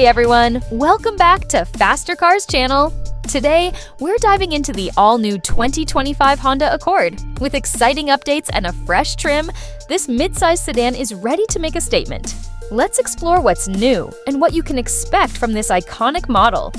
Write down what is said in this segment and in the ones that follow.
Hey everyone, welcome back to FasterCars Channel. Today, we're diving into the all-new 2025 Honda Accord. With exciting updates and a fresh trim, this midsize sedan is ready to make a statement. Let's explore what's new and what you can expect from this iconic model.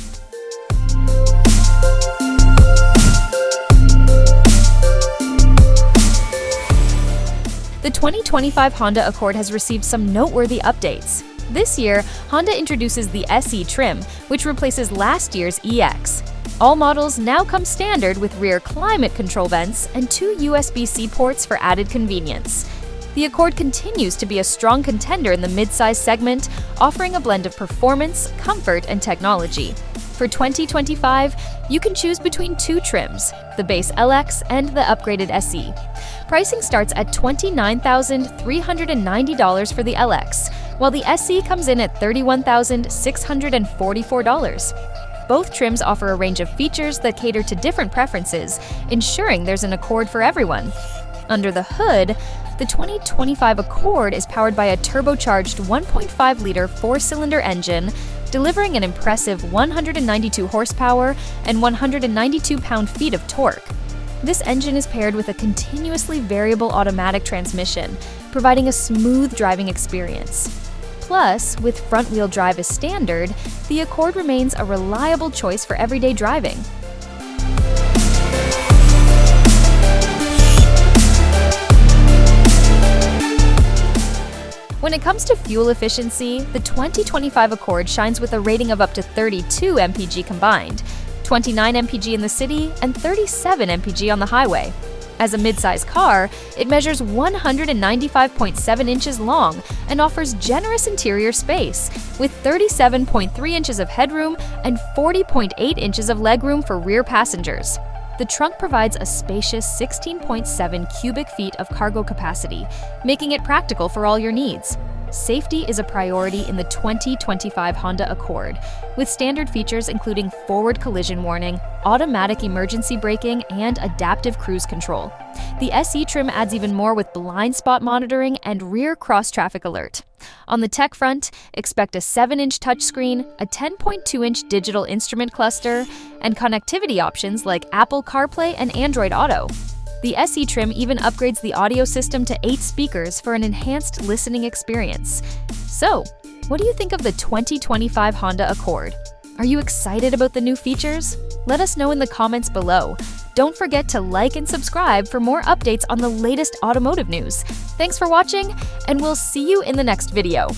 The 2025 Honda Accord has received some noteworthy updates. This year, Honda introduces the SE trim, which replaces last year's EX. All models now come standard with rear climate control vents and 2 USB-C ports for added convenience. The Accord continues to be a strong contender in the midsize segment, offering a blend of performance, comfort, and technology. For 2025, you can choose between 2 trims, the base LX and the upgraded SE. Pricing starts at $29,390 for the LX, while the SE comes in at $31,644. Both trims offer a range of features that cater to different preferences, ensuring there's an Accord for everyone. Under the hood, the 2025 Accord is powered by a turbocharged 1.5-liter 4-cylinder engine, delivering an impressive 192 horsepower and 192 pound-feet of torque. This engine is paired with a continuously variable automatic transmission, providing a smooth driving experience. Plus, with front-wheel drive as standard, the Accord remains a reliable choice for everyday driving. When it comes to fuel efficiency, the 2025 Accord shines with a rating of up to 32 mpg combined, 29 mpg in the city, and 37 mpg on the highway. As a midsize car, it measures 195.7 inches long and offers generous interior space, with 37.3 inches of headroom and 40.8 inches of legroom for rear passengers. The trunk provides a spacious 16.7 cubic feet of cargo capacity, making it practical for all your needs. Safety is a priority in the 2025 Honda Accord, with standard features including forward collision warning, automatic emergency braking, and adaptive cruise control. The SE trim adds even more with blind spot monitoring and rear cross-traffic alert. On the tech front, expect a 7-inch touchscreen, a 10.2-inch digital instrument cluster, and connectivity options like Apple CarPlay and Android Auto. The SE trim even upgrades the audio system to 8 speakers for an enhanced listening experience. So, what do you think of the 2025 Honda Accord? Are you excited about the new features? Let us know in the comments below. Don't forget to like and subscribe for more updates on the latest automotive news. Thanks for watching, and we'll see you in the next video.